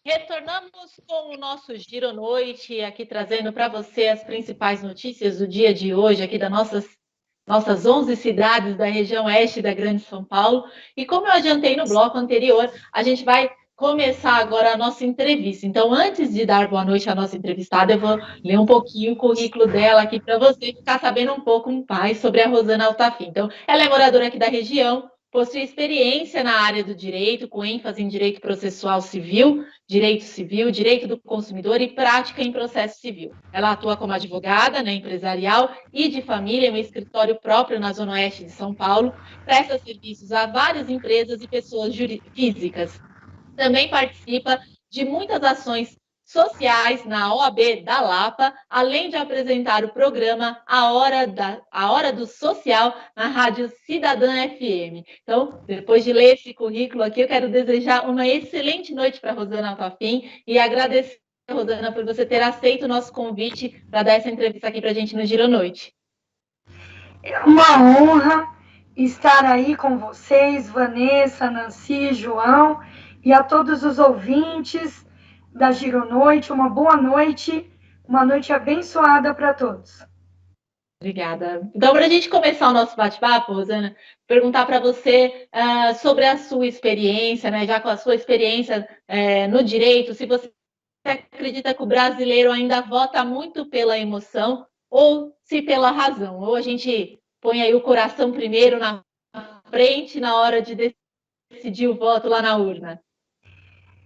Retornamos com o nosso Giro Noite, aqui trazendo para você as principais notícias do dia de hoje, aqui das nossas 11 cidades da região oeste da Grande São Paulo. E como eu adiantei no bloco anterior, a gente vai começar agora a nossa entrevista. Então, antes de dar boa noite à nossa entrevistada, eu vou ler um pouquinho o currículo dela aqui para você ficar sabendo um pouco mais sobre a Rosana Altafim. Então, ela é moradora aqui da região, possui experiência na área do direito, com ênfase em direito processual civil, direito do consumidor e prática em processo civil. Ela atua como advogada, né, empresarial e de família em um escritório próprio na Zona Oeste de São Paulo, presta serviços a várias empresas e pessoas físicas. Também participa de muitas ações sociais na OAB da Lapa, além de apresentar o programa A Hora do Social na Rádio Cidadã FM. Então, depois de ler esse currículo aqui, eu quero desejar uma excelente noite para a Rosana Altafim e agradecer, Rosana, por você ter aceito o nosso convite para dar essa entrevista aqui para a gente no Giro Noite. É uma honra estar aí com vocês, Vanessa, Nancy, João, e a todos os ouvintes da Giro Noite. Uma boa noite, uma noite abençoada para todos. Obrigada. Então, para a gente começar o nosso bate-papo, Rosana, perguntar para você sobre a sua experiência, né? Já com a sua experiência no direito, se você acredita que o brasileiro ainda vota muito pela emoção ou se pela razão, ou a gente põe aí o coração primeiro na frente na hora de decidir o voto lá na urna.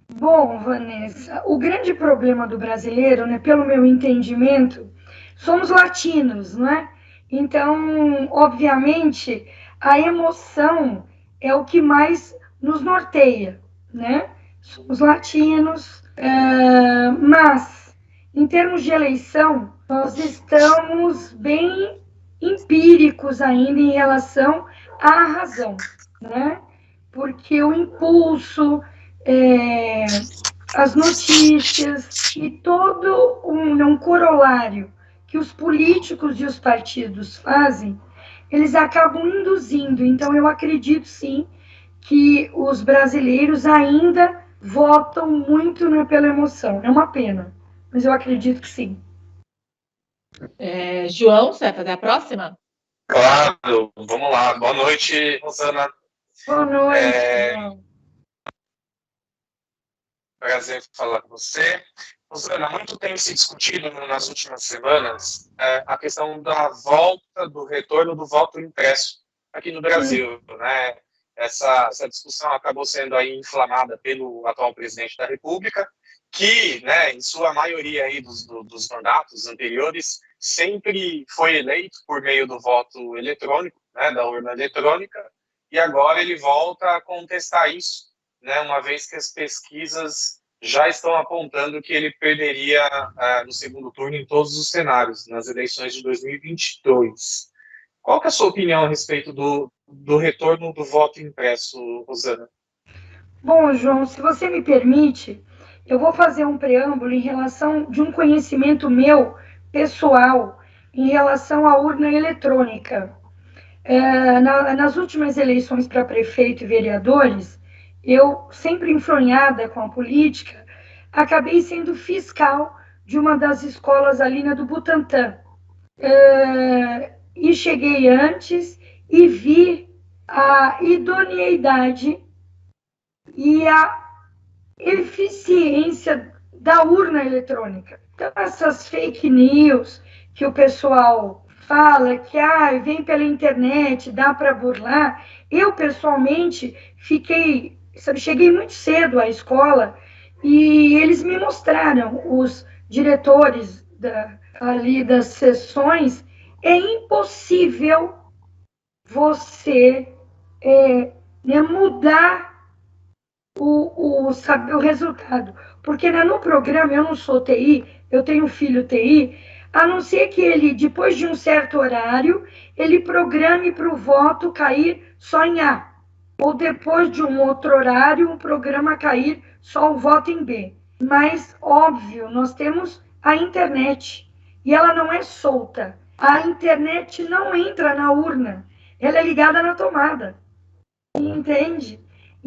Bom, Vanessa, o grande problema do brasileiro, né, pelo meu entendimento, somos latinos, não é? Então, obviamente, a emoção é o que mais nos norteia, né? Somos latinos, mas em termos de eleição, nós estamos bem empíricos ainda em relação à razão, né? Porque o impulso, as notícias e todo um corolário que os políticos e os partidos fazem, eles acabam induzindo. Então, eu acredito sim que os brasileiros ainda votam muito, né, pela emoção. É uma pena, mas eu acredito que sim. João, você vai fazer a próxima? Claro, vamos lá. Boa noite, Rosana. Boa noite. Prazer falar com você. Rosana, muito tem se discutido nas últimas semanas a questão da volta, do retorno do voto impresso aqui no Brasil, né? Essa discussão acabou sendo aí inflamada pelo atual presidente da República, que, né, em sua maioria aí dos mandatos anteriores, sempre foi eleito por meio do voto eletrônico, né, da urna eletrônica, e agora ele volta a contestar isso, né, uma vez que as pesquisas já estão apontando que ele perderia no segundo turno em todos os cenários, nas eleições de 2022. Qual que é a sua opinião a respeito do retorno do voto impresso, Rosana? Bom, João, se você me permite, eu vou fazer um preâmbulo em relação de um conhecimento meu, pessoal, em relação à urna eletrônica. Nas últimas eleições para prefeito e vereadores, eu, sempre enfronhada com a política, acabei sendo fiscal de uma das escolas ali na do Butantã. E cheguei antes e vi a idoneidade e a eficiência da urna eletrônica. Então, essas fake news que o pessoal fala que vem pela internet, dá para burlar, eu pessoalmente cheguei muito cedo à escola e eles me mostraram, os diretores ali das sessões, é impossível você mudar o resultado. Porque no programa, eu não sou TI, eu tenho filho TI, a não ser que ele, depois de um certo horário, ele programe para o voto cair só em A. Ou depois de um outro horário, um programa cair só o voto em B. Mas, óbvio, nós temos a internet. E ela não é solta. A internet não entra na urna. Ela é ligada na tomada. Entende?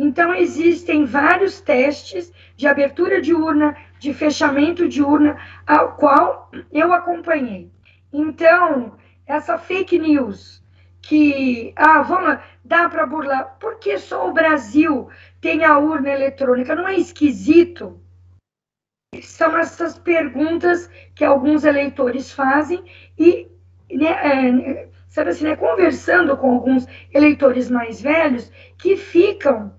Então, existem vários testes de abertura de urna, de fechamento de urna, ao qual eu acompanhei. Então, essa fake news que, dá para burlar, por que só o Brasil tem a urna eletrônica? Não é esquisito? São essas perguntas que alguns eleitores fazem e, sabe assim, conversando com alguns eleitores mais velhos que ficam,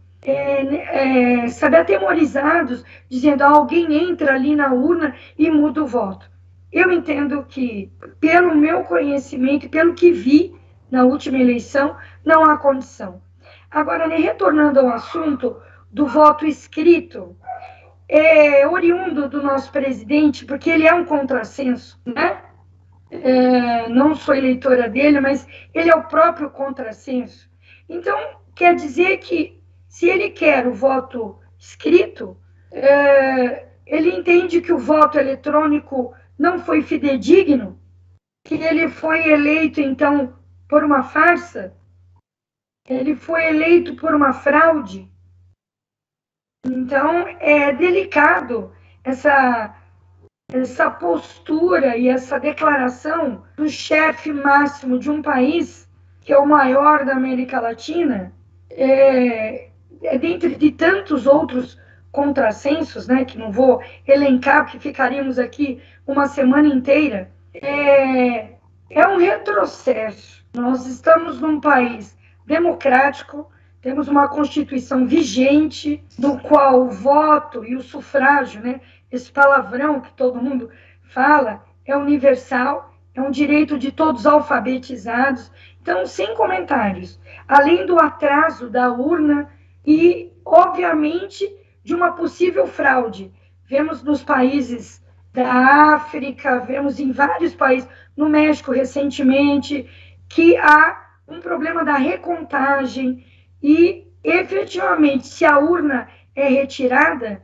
sabe, atemorizados, dizendo, alguém entra ali na urna e muda o voto. Eu entendo que, pelo meu conhecimento, pelo que vi na última eleição, não há condição. Agora, retornando ao assunto do voto escrito, oriundo do nosso presidente, porque ele é um contrassenso, né? Não sou eleitora dele, mas ele é o próprio contrassenso. Então, quer dizer que, se ele quer o voto escrito, ele entende que o voto eletrônico não foi fidedigno, que ele foi eleito, então, por uma farsa, ele foi eleito por uma fraude. Então, é delicado essa postura e essa declaração do chefe máximo de um país, que é o maior da América Latina, dentre de tantos outros contrassensos, né, que não vou elencar, porque ficaríamos aqui uma semana inteira, é um retrocesso. Nós estamos num país democrático, temos uma Constituição vigente, no qual o voto e o sufrágio, né, esse palavrão que todo mundo fala, é universal, é um direito de todos alfabetizados. Então, sem comentários. Além do atraso da urna e, obviamente, de uma possível fraude. Vemos nos países da África, vemos em vários países, no México recentemente, que há um problema da recontagem e, efetivamente, se a urna é retirada,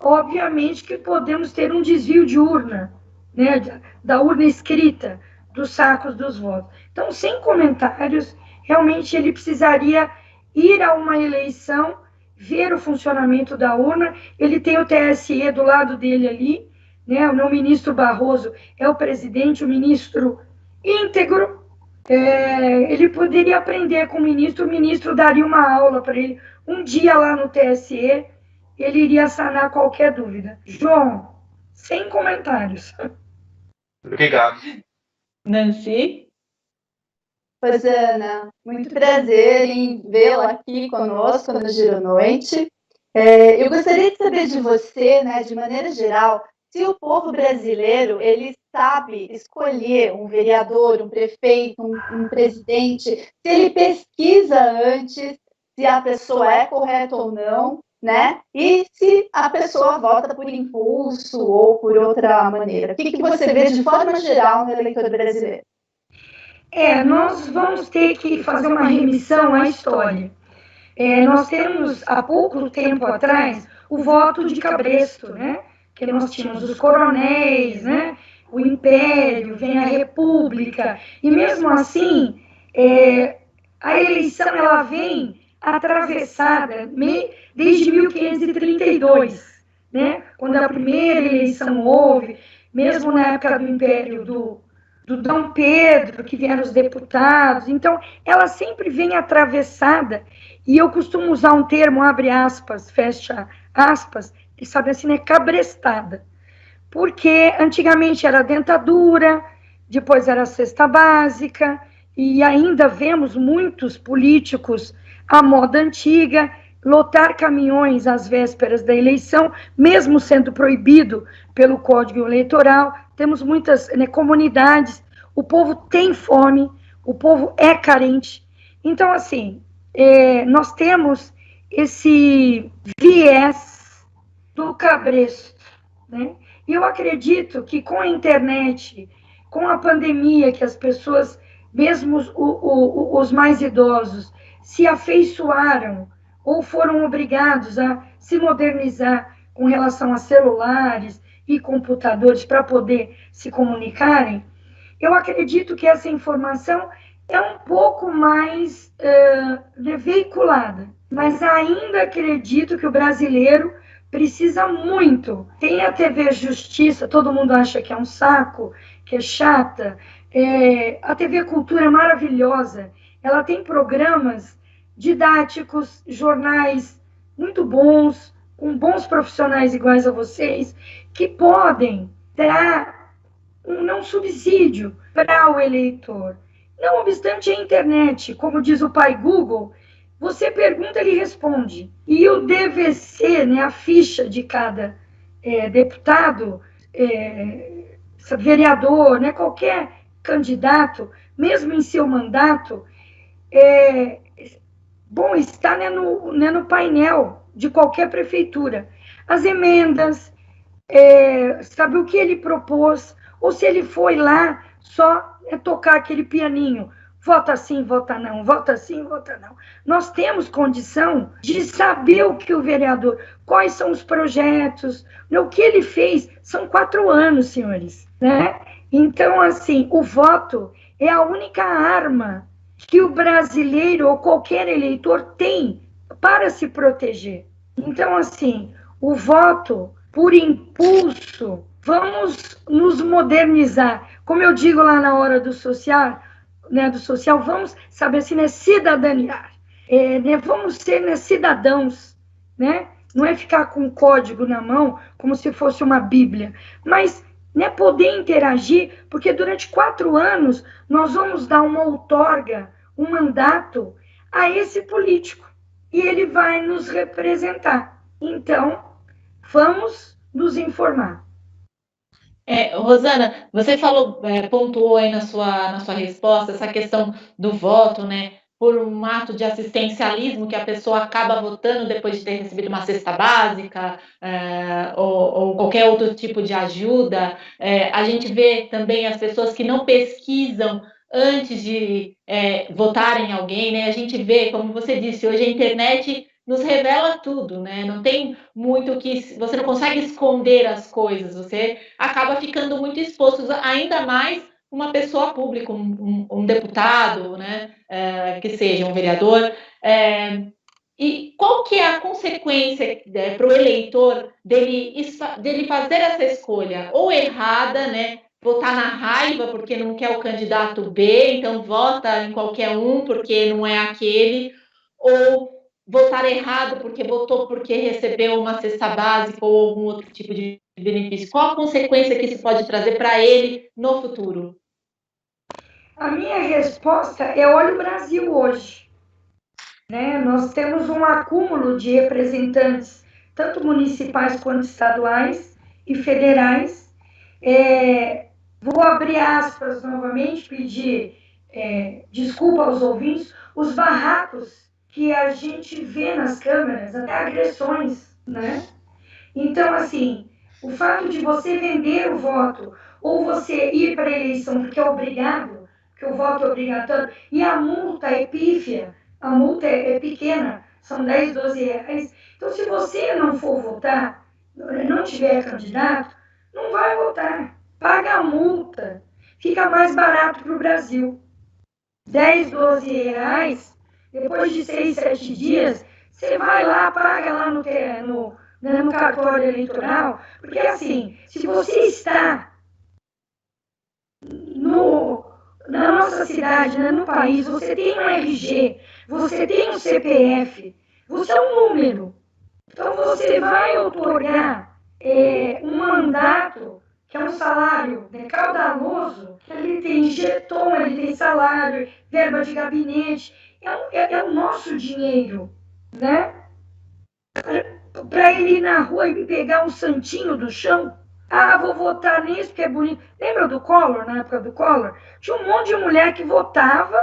obviamente que podemos ter um desvio de urna, né, da urna escrita, dos sacos dos votos. Então, sem comentários, realmente ele precisaria ir a uma eleição, ver o funcionamento da urna. Ele tem o TSE do lado dele ali, né, o meu ministro Barroso é o presidente, o ministro íntegro. Ele poderia aprender com o ministro daria uma aula para ele, um dia lá no TSE, ele iria sanar qualquer dúvida. João, sem comentários. Obrigado. Nancy? Pois, Ana, muito prazer em vê-la aqui conosco no Giro Noite. Eu gostaria de saber de você, né, de maneira geral, se o povo brasileiro ele sabe escolher um vereador, um prefeito, um presidente, se ele pesquisa antes se a pessoa é correta ou não, né? E se a pessoa vota por impulso ou por outra maneira. O que você vê de forma geral no eleitor brasileiro? Nós vamos ter que fazer uma remissão à história. Nós temos, há pouco tempo atrás, o voto de cabresto, né? Que nós tínhamos os coronéis, né? O Império, vem a República, e mesmo assim, a eleição ela vem atravessada desde 1532, né? Quando a primeira eleição houve, mesmo na época do Império do Dom Pedro, que vieram os deputados. Então, ela sempre vem atravessada, e eu costumo usar um termo, abre aspas, fecha aspas, e sabe assim, cabrestada. Porque antigamente era dentadura, depois era cesta básica, e ainda vemos muitos políticos à moda antiga, lotar caminhões às vésperas da eleição, mesmo sendo proibido pelo Código Eleitoral. Temos muitas comunidades, o povo tem fome, o povo é carente. Então, assim, nós temos esse viés do cabresto, né? E eu acredito que com a internet, com a pandemia, que as pessoas, mesmo os mais idosos, se afeiçoaram ou foram obrigados a se modernizar com relação a celulares e computadores para poder se comunicarem, eu acredito que essa informação é um pouco mais veiculada. mas ainda acredito que o brasileiro precisa muito. Tem a TV Justiça, todo mundo acha que é um saco, que é chata. A TV Cultura é maravilhosa. Ela tem programas didáticos, jornais muito bons, com bons profissionais iguais a vocês, que podem dar um subsídio para o eleitor. Não obstante a internet, como diz o pai Google, você pergunta, ele responde. E o DVC, né, a ficha de cada deputado, vereador, né, qualquer candidato, mesmo em seu mandato, bom, está no painel de qualquer prefeitura. As emendas, sabe o que ele propôs, ou se ele foi lá só tocar aquele pianinho, vota sim, vota não, vota sim, vota não. Nós temos condição de saber o que o vereador, quais são os projetos, o que ele fez. São 4 anos, senhores, né? Então, assim, o voto é a única arma que o brasileiro ou qualquer eleitor tem para se proteger. Então, assim, o voto por impulso, vamos nos modernizar. Como eu digo lá na hora do social, vamos saber assim, né, cidadaniar. Vamos ser, né, cidadãos, né? Não é ficar com o código na mão como se fosse uma bíblia, mas, né, poder interagir, porque durante 4 anos nós vamos dar uma outorga, um mandato a esse político, e ele vai nos representar. Então, vamos nos informar. Rosana, você falou, pontuou aí na sua resposta essa questão do voto, né? Por um ato de assistencialismo que a pessoa acaba votando depois de ter recebido uma cesta básica, ou qualquer outro tipo de ajuda. A gente vê também as pessoas que não pesquisam antes de votarem em alguém, né? A gente vê, como você disse, hoje a internet nos revela tudo, né? Não tem muito que você não consegue esconder as coisas, você acaba ficando muito exposto, ainda mais uma pessoa pública, um deputado, né, que seja um vereador. E qual que é a consequência para o eleitor dele fazer essa escolha ou errada, né? Votar na raiva porque não quer o candidato B, então vota em qualquer um porque não é aquele, ou votar errado porque votou porque recebeu uma cesta básica ou algum outro tipo de benefício. Qual a consequência que isso pode trazer para ele no futuro? A minha resposta é: olha o Brasil hoje. Né? Nós temos um acúmulo de representantes, tanto municipais quanto estaduais e federais. Vou abrir aspas novamente, pedir desculpa aos ouvintes, os barracos que a gente vê nas câmeras, até agressões, né? Então, assim, o fato de você vender o voto ou você ir para a eleição porque é obrigado, porque o voto é obrigatório, e a multa é pífia, a multa é pequena, são 10, 12 reais. Então, se você não for votar, não tiver candidato, não vai votar. Paga a multa. Fica mais barato para o Brasil. 10, 12 reais, depois de 6, 7 dias, você vai lá, paga lá no cartório eleitoral, porque assim, se você está na nossa cidade, no país, você tem um RG, você tem um CPF, você é um número. Então você vai outorgar um mandato, que é um salário caudaloso, ele tem jeton, ele tem salário, verba de gabinete, é o nosso dinheiro, né? Para ele ir na rua e pegar um santinho do chão. Ah, vou votar nisso porque é bonito. Lembra do Collor, na época do Collor? Tinha um monte de mulher que votava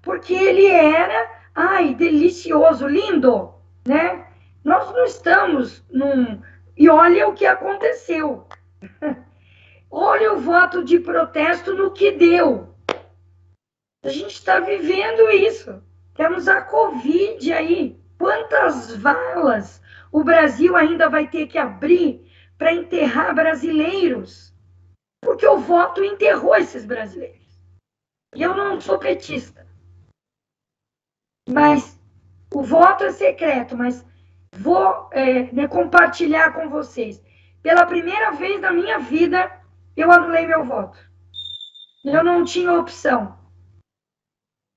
porque ele era, delicioso, lindo, né? Nós não estamos num... E olha o que aconteceu. Olha o voto de protesto no que deu. A gente está vivendo isso. Temos a Covid aí. Quantas valas o Brasil ainda vai ter que abrir para enterrar brasileiros? Porque o voto enterrou esses brasileiros. E eu não sou petista. Mas o voto é secreto, mas vou compartilhar com vocês. Pela primeira vez na minha vida, eu anulei meu voto. Eu não tinha opção.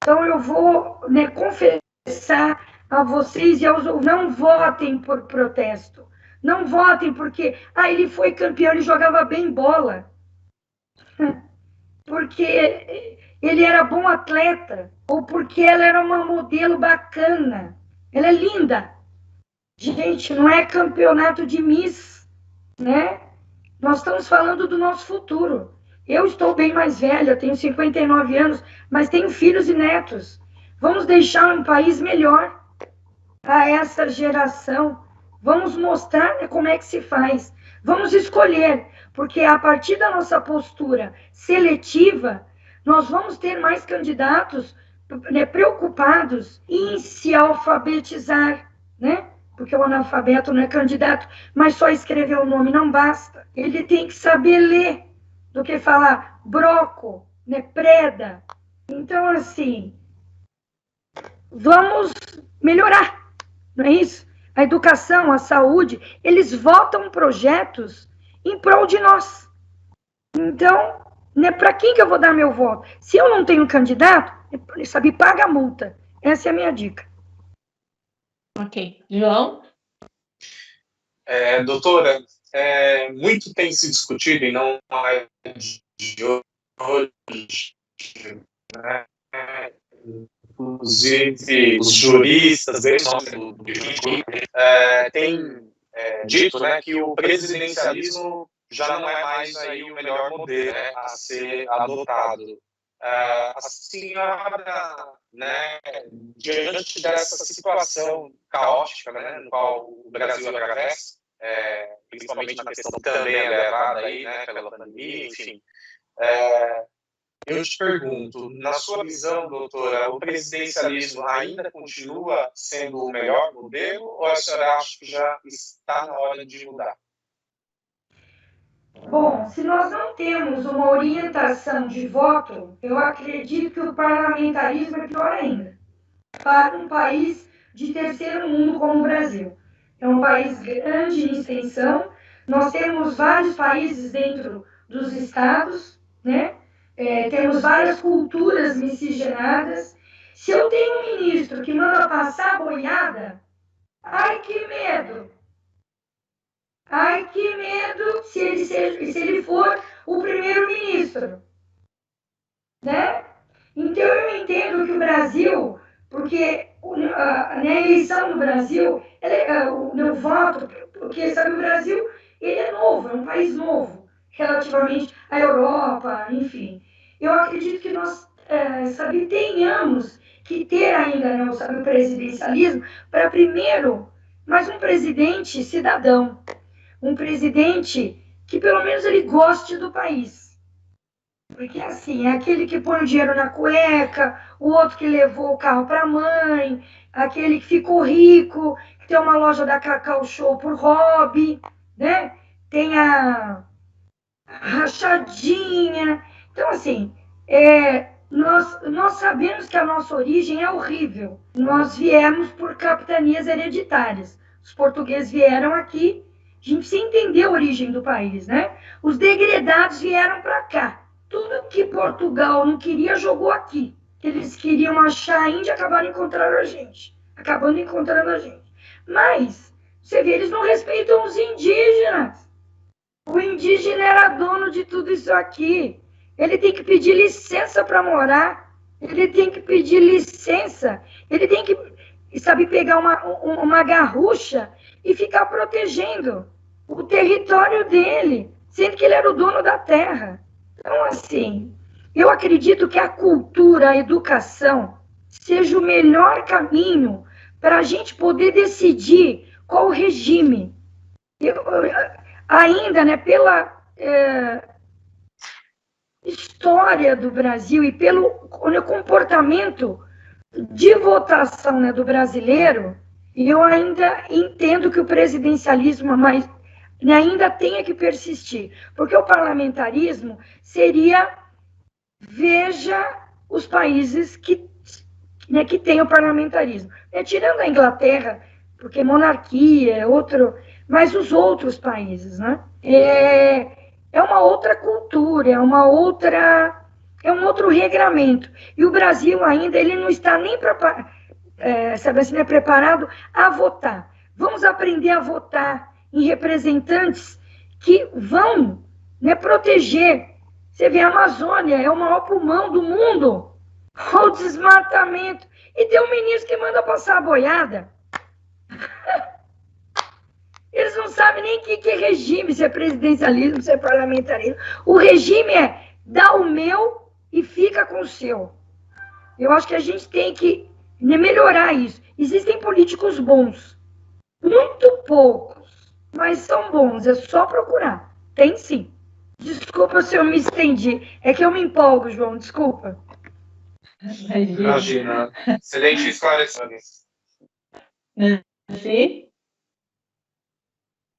Então, eu vou confessar a vocês e aos outros, não votem por protesto. Não votem porque, ele foi campeão, ele jogava bem bola. Porque ele era bom atleta. Ou porque ela era uma modelo bacana. Ela é linda. Gente, não é campeonato de Miss, né? Nós estamos falando do nosso futuro. Eu estou bem mais velha, tenho 59 anos, mas tenho filhos e netos. Vamos deixar um país melhor a essa geração. Vamos mostrar como é que se faz. Vamos escolher, porque a partir da nossa postura seletiva, nós vamos ter mais candidatos preocupados em se alfabetizar, né? Porque o analfabeto não é candidato, mas só escrever o nome não basta. Ele tem que saber ler, do que falar broco, preda. Então, assim, vamos melhorar, não é isso? A educação, a saúde, eles votam projetos em prol de nós. Então, para quem que eu vou dar meu voto? Se eu não tenho candidato, sabe, paga a multa. Essa é a minha dica. Ok. João? Doutora, muito tem se discutido, e não é de hoje, né? Inclusive os juristas têm dito, né, que o presidencialismo já não é mais aí o melhor modelo, né, a ser adotado. A senhora, né, diante dessa situação caótica, né, no qual o Brasil atravessa, principalmente na questão também elevada aí, né, pela pandemia, enfim, eu te pergunto, na sua visão, doutora, o presidencialismo ainda continua sendo o melhor modelo ou a senhora acha que já está na hora de mudar? Bom, se nós não temos uma orientação de voto, eu acredito que o parlamentarismo é pior ainda. Para um país de terceiro mundo como o Brasil. É um país grande em extensão, nós temos vários países dentro dos estados, né? Temos várias culturas miscigenadas. Se eu tenho um ministro que manda passar a boiada, ai que medo! Ai que medo se ele for o primeiro-ministro, né? Então eu entendo que o Brasil, porque a eleição no Brasil, o meu voto, porque sabe, o Brasil ele é novo, é um país novo, relativamente à Europa, enfim. Eu acredito que nós, tenhamos que ter ainda, né, o presidencialismo para primeiro, mas um presidente cidadão, um presidente que pelo menos ele goste do país. Porque assim, é aquele que põe o dinheiro na cueca, o outro que levou o carro para a mãe, aquele que ficou rico, que tem uma loja da Cacau Show por hobby, né? Tem a rachadinha. Então, assim, nós sabemos que a nossa origem é horrível. Nós viemos por capitanias hereditárias. Os portugueses vieram aqui, a gente precisa entender a origem do país, né? Os degredados vieram para cá. Tudo que Portugal não queria, jogou aqui. Eles queriam achar a Índia e acabaram encontrando a gente. Mas, você vê, eles não respeitam os indígenas. O indígena era dono de tudo isso aqui. Ele tem que pedir licença para morar. Ele tem que pedir licença. Ele tem que, sabe, pegar uma garrucha e ficar protegendo o território dele, sendo que ele era o dono da terra. Então, assim, eu acredito que a cultura, a educação, seja o melhor caminho para a gente poder decidir qual o regime. Ainda, né, pela história do Brasil e pelo comportamento de votação, né, do brasileiro, eu ainda entendo que o presidencialismo ainda tenha que persistir, porque o parlamentarismo seria, veja os países que né, que tem o parlamentarismo. Tirando a Inglaterra, porque monarquia é outro, mas os outros países, né? É uma outra cultura, é um outro regramento. E o Brasil ainda ele não está nem preparado a votar. Vamos aprender a votar em representantes que vão, né, proteger. Você vê, a Amazônia é o maior pulmão do mundo. Olha o desmatamento. E tem um ministro que manda passar a boiada. Eles não sabem nem o que é regime, se é presidencialismo, se é parlamentarismo. O regime é dá o meu e fica com o seu. Eu acho que a gente tem que melhorar isso. Existem políticos bons, muito poucos, mas são bons, é só procurar. Tem sim. Desculpa se eu me estendi, é que eu me empolgo, João, desculpa. Imagina. Excelente esclarecimento. Sim?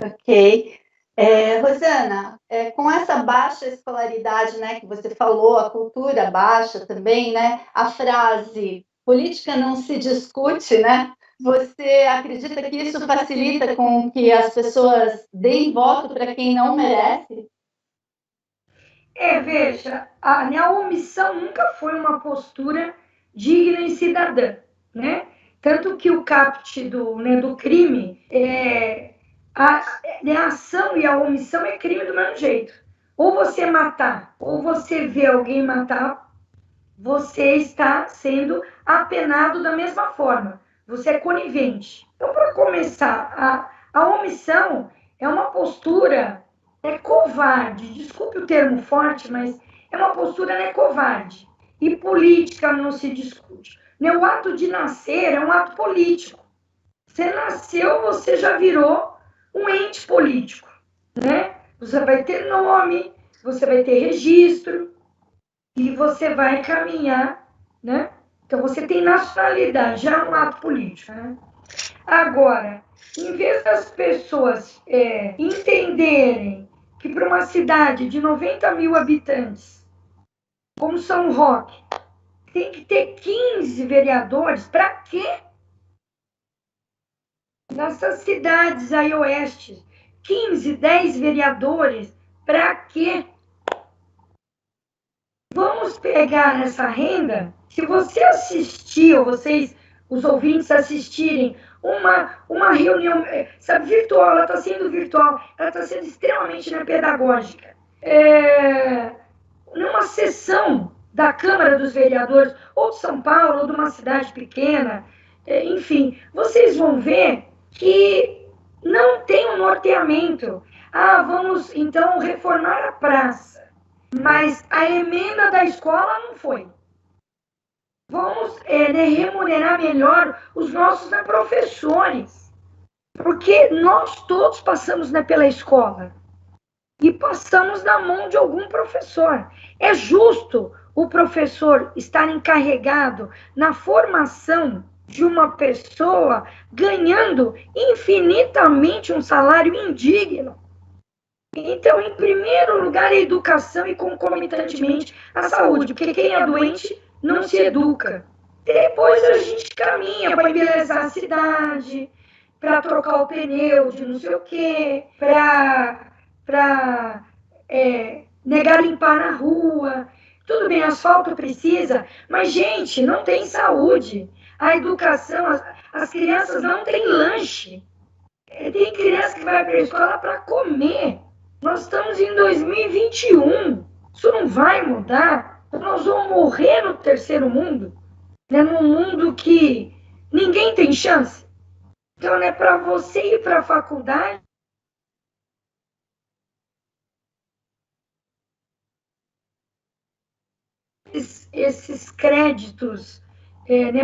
Ok. Rosana, com essa baixa escolaridade, né, que você falou, a cultura baixa também, né, a frase política não se discute, né? Você acredita que isso facilita com que as pessoas deem voto para quem não merece? Veja, a omissão nunca foi uma postura digna e cidadã, né? Tanto que o caput do crime, a ação e a omissão é crime do mesmo jeito. Ou você matar, ou você vê alguém matar, você está sendo apenado da mesma forma. Você é conivente. Então, para começar, a omissão é uma postura covarde. Desculpe o termo forte, mas é uma postura covarde. E política não se discute. O ato de nascer é um ato político. Você nasceu, você já virou um ente político, né? Você vai ter nome, você vai ter registro e você vai caminhar, né? Então você tem nacionalidade, já é um ato político, né? Agora, em vez das pessoas entenderem que para uma cidade de 90 mil habitantes, como São Roque, tem que ter 15 vereadores, para quê? Nessas cidades aí oeste, 15, 10 vereadores, para quê? Vamos pegar essa renda, se você assistir, ou vocês, os ouvintes assistirem, uma reunião, sabe, virtual, ela está sendo virtual, ela está sendo extremamente pedagógica. Numa sessão da Câmara dos Vereadores, ou de São Paulo, ou de uma cidade pequena, enfim, vocês vão ver que não tem um norteamento. Vamos então reformar a praça. Mas a emenda da escola não foi. Vamos remunerar melhor os nossos professores. Porque nós todos passamos pela escola. E passamos na mão de algum professor. É justo o professor estar encarregado na formação de uma pessoa ganhando infinitamente um salário indigno. Então, em primeiro lugar, a educação e concomitantemente a saúde, porque quem é doente não se educa. Depois a gente caminha para embelezar a cidade, para trocar o pneu de não sei o quê, para limpar a rua. Tudo bem, asfalto precisa, mas, gente, não tem saúde. A educação, as crianças não têm lanche. Tem criança que vai para a escola para comer. Nós estamos em 2021. Isso não vai mudar. Nós vamos morrer no terceiro mundo. Num mundo que ninguém tem chance. Então, para você ir para a faculdade, esses créditos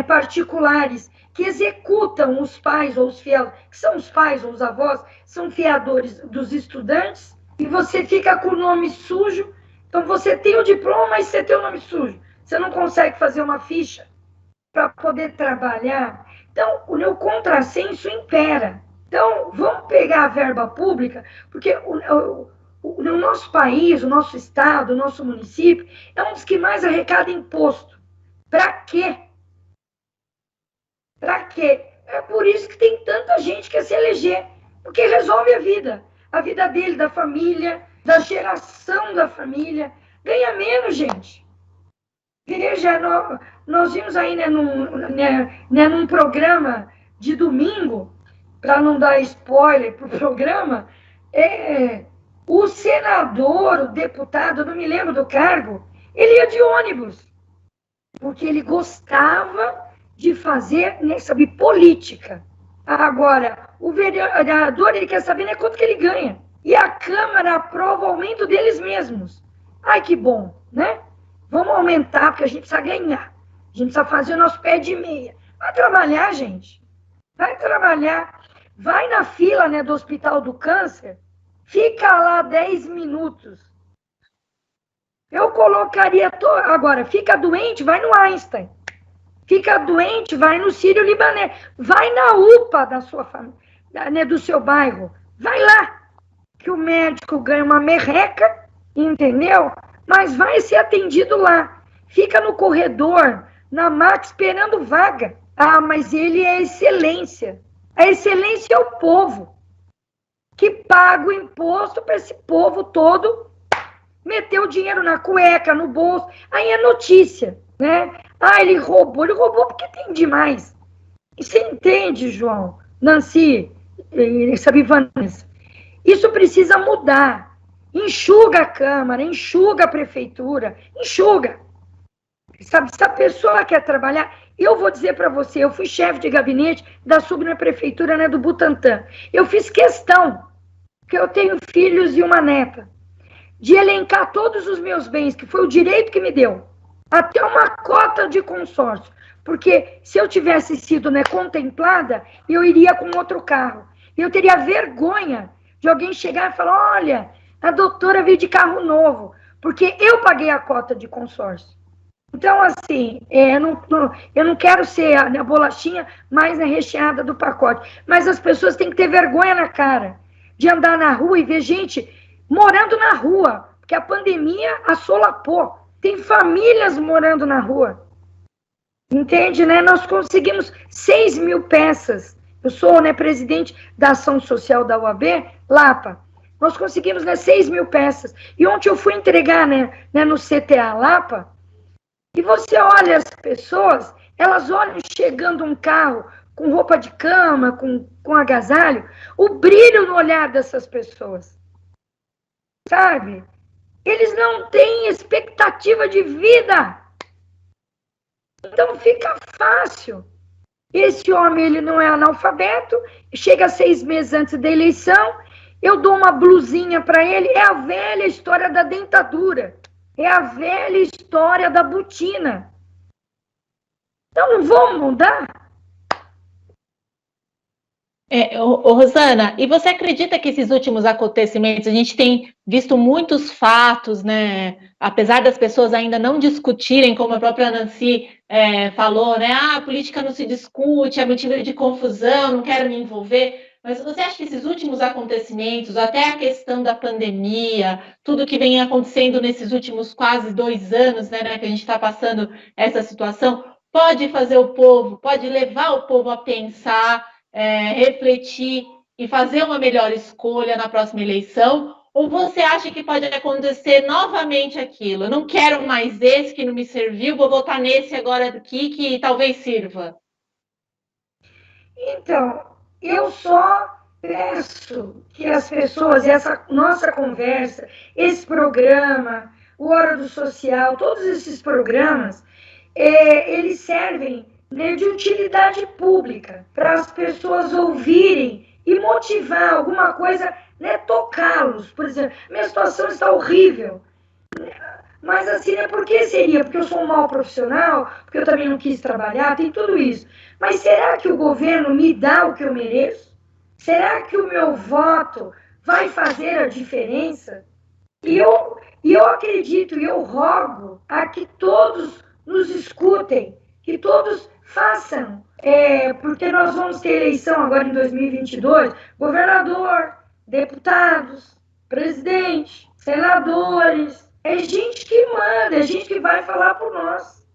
particulares que executam os pais ou os fiadores, que são os pais ou os avós, são fiadores dos estudantes, e você fica com o nome sujo. Então, você tem o diploma, mas você tem o nome sujo. Você não consegue fazer uma ficha para poder trabalhar. Então, o contrassenso impera. Então, vamos pegar a verba pública, porque o nosso país, o nosso estado, o nosso município, é um dos que mais arrecada imposto. Para quê? Para quê? É por isso que tem tanta gente que quer se eleger, porque resolve a vida dele, da família, da geração da família. Ganha menos, gente. Veja, nós vimos aí num programa de domingo, para não dar spoiler para o programa, o senador, o deputado, eu não me lembro do cargo, ele ia de ônibus, porque ele gostava de fazer, né, sabe, política. Agora, o vereador, ele quer saber, né, quanto que ele ganha. E a Câmara aprova o aumento deles mesmos. Ai, que bom, né? Vamos aumentar, porque a gente precisa ganhar. A gente precisa fazer o nosso pé de meia. Vai trabalhar, gente. Vai trabalhar. Vai na fila, né, do Hospital do Câncer, fica lá 10 minutos. Eu colocaria... Agora, fica doente, vai no Einstein. Fica doente, vai no Sírio-Libanês. Vai na UPA da sua família, né, do seu bairro. Vai lá, que o médico ganha uma merreca, entendeu? Mas vai ser atendido lá. Fica no corredor, na maca, esperando vaga. Ah, mas ele é excelência. A excelência é o povo, que paga o imposto para esse povo todo meter o dinheiro na cueca, no bolso. Aí é notícia, né? Ah, ele roubou porque tem demais. E você entende, João, Nancy, sabe, Vanessa? Isso precisa mudar. Enxuga a Câmara, enxuga a Prefeitura, enxuga. Sabe, se a pessoa quer trabalhar, eu vou dizer para você, eu fui chefe de gabinete da subprefeitura, né, do Butantã. Eu fiz questão, porque eu tenho filhos e uma neta, de elencar todos os meus bens, que foi o direito que me deu, até uma cota de consórcio. Porque se eu tivesse sido, né, contemplada, eu iria com outro carro. Eu teria vergonha de alguém chegar e falar, olha, a doutora veio de carro novo, porque eu paguei a cota de consórcio. Então, assim, eu não quero ser a bolachinha mais recheada do pacote, mas as pessoas têm que ter vergonha na cara de andar na rua e ver gente morando na rua, porque a pandemia assolapou. Tem famílias morando na rua. Entende, né? Nós conseguimos 6 mil peças. Eu sou, né, presidente da Ação Social da UAB, Lapa. Nós conseguimos, né, 6 mil peças. E ontem eu fui entregar, né, no CTA Lapa, e você olha as pessoas, elas olham chegando um carro com roupa de cama, com agasalho, o brilho no olhar dessas pessoas. Sabe? Eles não têm expectativa de vida. Então fica fácil. Esse homem, ele não é analfabeto, chega 6 meses antes da eleição, eu dou uma blusinha para ele, é a velha história da dentadura, é a velha história da botina. Então não vamos mudar? Rosana, e você acredita que esses últimos acontecimentos, a gente tem visto muitos fatos, né? Apesar das pessoas ainda não discutirem, como a própria Nancy falou, né? Ah, a política não se discute, é motivo de confusão, não quero me envolver. Mas você acha que esses últimos acontecimentos, até a questão da pandemia, tudo que vem acontecendo nesses últimos quase 2 anos, né, que a gente está passando essa situação, pode fazer o povo, pode levar o povo a pensar, refletir e fazer uma melhor escolha na próxima eleição? Ou você acha que pode acontecer novamente aquilo? Eu não quero mais esse que não me serviu, vou votar nesse agora aqui que talvez sirva. Então, eu só peço que as pessoas, essa nossa conversa, esse programa, o Hora do Social, todos esses programas, eles servem, né, de utilidade pública, para as pessoas ouvirem e motivar alguma coisa, né, tocá-los. Por exemplo, minha situação está horrível, mas assim, né, por que seria? Porque eu sou um mau profissional, porque eu também não quis trabalhar, tem tudo isso. Mas será que o governo me dá o que eu mereço? Será que o meu voto vai fazer a diferença? E eu acredito, e eu rogo a que todos nos escutem, que todos façam, porque nós vamos ter eleição agora em 2022, governador, deputados, presidente, senadores, é gente que manda, é gente que vai falar por nós,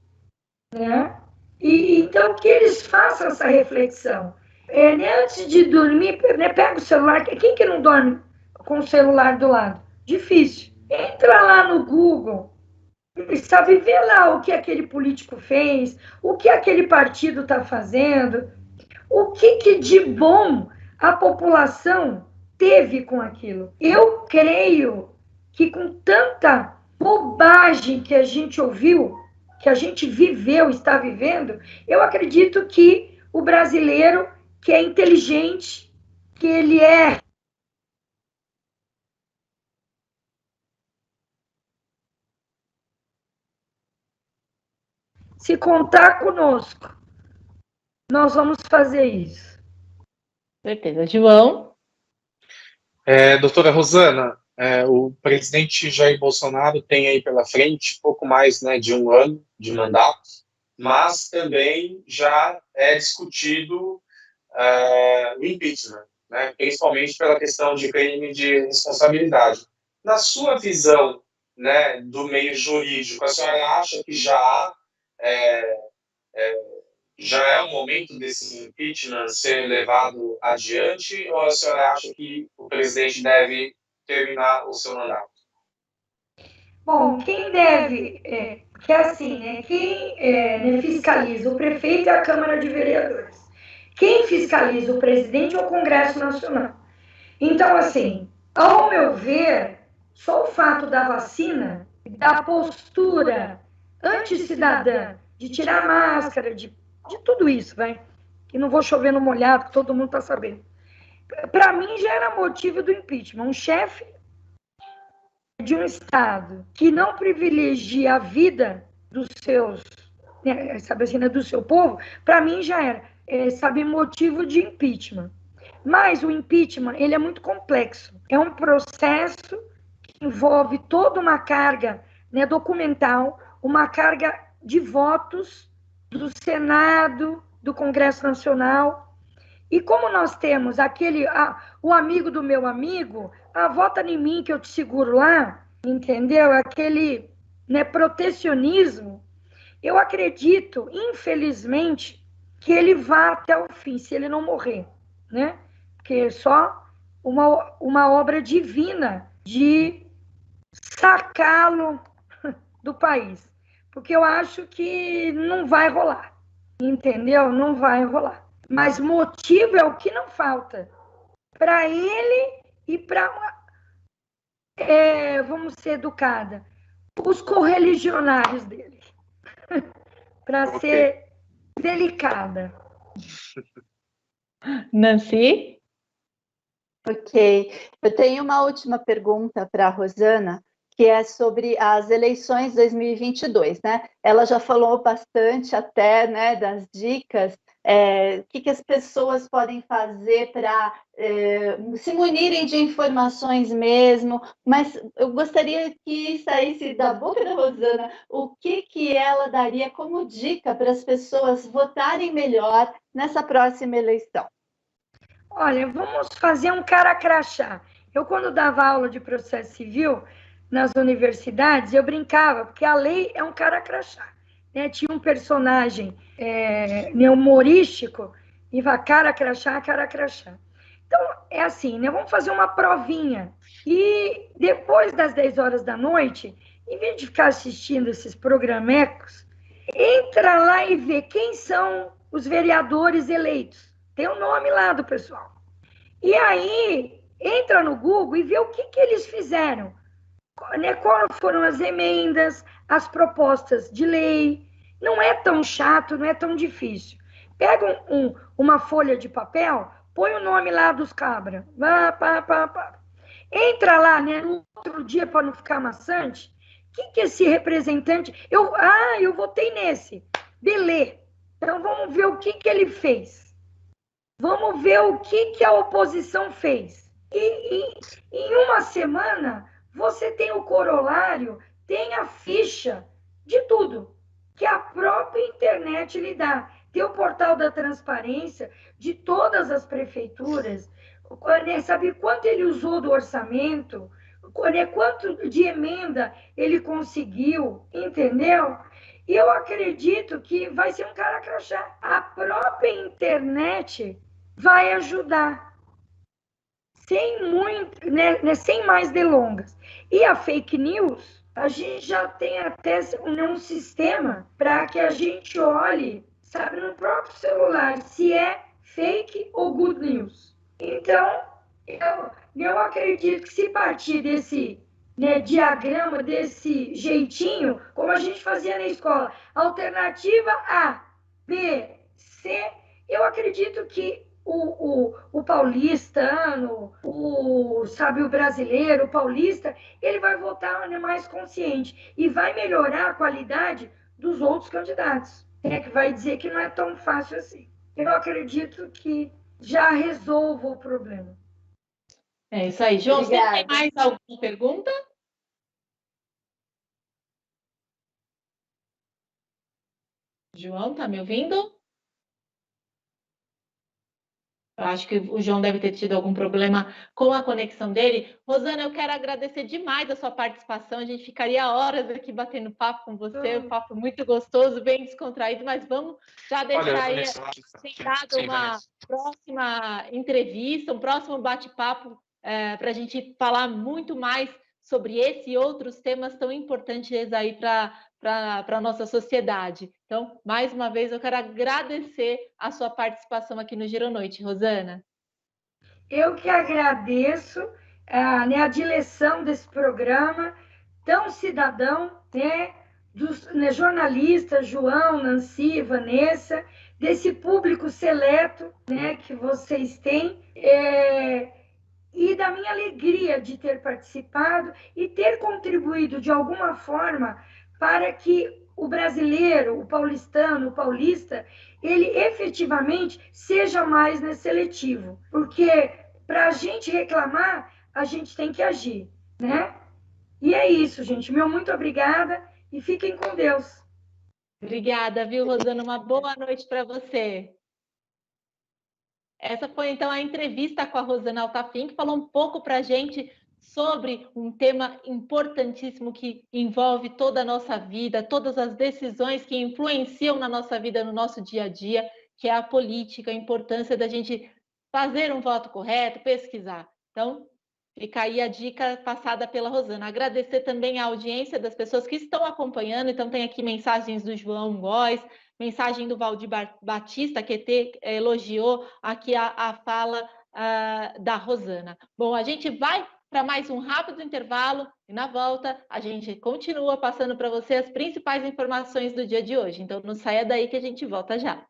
né? E então que eles façam essa reflexão. Né, antes de dormir, né, pega o celular. Quem que não dorme com o celular do lado? Difícil. Entra lá no Google, sabe ver lá o que aquele político fez, o que aquele partido está fazendo, o que de bom a população teve com aquilo. Eu creio que com tanta bobagem que a gente ouviu, que a gente viveu, está vivendo, eu acredito que o brasileiro, que é inteligente, que ele é se contar conosco, nós vamos fazer isso. Certeza. João? Doutora Rosana, o presidente Jair Bolsonaro tem aí pela frente pouco mais, né, de 1 ano de mandato, mas também já é discutido o impeachment, né, principalmente pela questão de crime de responsabilidade. Na sua visão, né, do meio jurídico, a senhora acha que já é o momento desse impeachment ser levado adiante, ou a senhora acha que o presidente deve terminar o seu mandato? Bom, quem deve, que é assim, né? Quem né, fiscaliza o prefeito é a Câmara de Vereadores. Quem fiscaliza o presidente é o Congresso Nacional. Então, assim, ao meu ver, só o fato da vacina, da postura anticidadã, de tirar a máscara, de tudo isso, vai, que não vou chover no molhado, que todo mundo está sabendo. Para mim já era motivo do impeachment. Um chefe de um Estado que não privilegia a vida dos seus, né, sabe assim, né, do seu povo, para mim já era, sabe, motivo de impeachment. Mas o impeachment, ele é muito complexo. É um processo que envolve toda uma carga, né, documental, uma carga de votos do Senado, do Congresso Nacional. E como nós temos o amigo do meu amigo, vota em mim que eu te seguro lá, entendeu? Aquele, né, protecionismo, eu acredito, infelizmente, que ele vá até o fim, se ele não morrer, né? Porque é só uma obra divina de sacá-lo do país. Porque eu acho que não vai rolar, entendeu? Não vai rolar. Mas motivo é o que não falta para ele e para, vamos ser educada, os correligionários dele, para ser delicada. Nancy? Ok. Eu tenho uma última pergunta para a Rosana, que é sobre as eleições 2022, né? Ela já falou bastante até, né, das dicas, o que as pessoas podem fazer para se munirem de informações mesmo, mas eu gostaria que saísse da boca da Rosana o que ela daria como dica para as pessoas votarem melhor nessa próxima eleição. Olha, vamos fazer um cara crachá. Eu, quando dava aula de processo civil nas universidades, eu brincava, porque a lei é um cara crachá. Né? Tinha um personagem humorístico, e vai cara crachá, cara crachá. Então, é assim, né? Vamos fazer uma provinha. E depois das 10 horas da noite, em vez de ficar assistindo esses programecos, entra lá e vê quem são os vereadores eleitos. Tem o nome lá do pessoal. E aí, entra no Google e vê o que eles fizeram. Né? Quais foram as emendas, as propostas de lei. Não é tão chato, não é tão difícil. Pega uma folha de papel, põe o nome lá dos cabras. Entra lá, né, no outro dia, para não ficar maçante. O que esse representante... eu votei nesse. Beleza. Então, vamos ver o que ele fez. Vamos ver o que a oposição fez. E em uma semana, você tem o corolário, tem a ficha de tudo que a própria internet lhe dá. Tem o portal da transparência de todas as prefeituras, sabe quanto ele usou do orçamento, quanto de emenda ele conseguiu, entendeu? E eu acredito que vai ser um cara crachá. A própria internet vai ajudar, sem muito, né, sem mais delongas. E a fake news, a gente já tem até um sistema para que a gente olhe, sabe, no próprio celular, se é fake ou good news. Então, eu acredito que se partir desse, né, diagrama, desse jeitinho, como a gente fazia na escola, alternativa A, B, C, eu acredito que o paulistano, sabe, o brasileiro, o paulista, ele vai votar, né, mais consciente e vai melhorar a qualidade dos outros candidatos, né, que vai dizer que não é tão fácil assim. Eu acredito que já resolva o problema. É isso aí. João, você tem mais alguma pergunta? João, tá me ouvindo? Eu acho que o João deve ter tido algum problema com a conexão dele. Rosana, eu quero agradecer demais a sua participação. A gente ficaria horas aqui batendo papo com você, um papo muito gostoso, bem descontraído, mas vamos já deixar aí agendado uma próxima entrevista, um próximo bate-papo para a gente falar muito mais sobre esse e outros temas tão importantes aí para a nossa sociedade. Então, mais uma vez, eu quero agradecer a sua participação aqui no Giro Noite, Rosana. Eu que agradeço, né, a direção desse programa, tão cidadão, né, dos, né, jornalistas, João, Nancy, Vanessa, desse público seleto, né, que vocês têm, e da minha alegria de ter participado e ter contribuído de alguma forma para que o brasileiro, o paulistano, o paulista, ele efetivamente seja mais, né, seletivo. Porque para a gente reclamar, a gente tem que agir, né? E é isso, gente. Meu muito obrigada e fiquem com Deus. Obrigada, viu, Rosana? Uma boa noite para você. Essa foi, então, a entrevista com a Rosana Altafim, que falou um pouco para a gente sobre um tema importantíssimo que envolve toda a nossa vida, todas as decisões que influenciam na nossa vida, no nosso dia a dia, que é a política, a importância da gente fazer um voto correto, pesquisar. Então, fica aí a dica passada pela Rosana. Agradecer também a audiência das pessoas que estão acompanhando. Então, tem aqui mensagens do João Góes, mensagem do Valdir Batista, que elogiou aqui a fala da Rosana. Bom, a gente vai para mais um rápido intervalo e na volta a gente continua passando para você as principais informações do dia de hoje. Então, não saia daí que a gente volta já.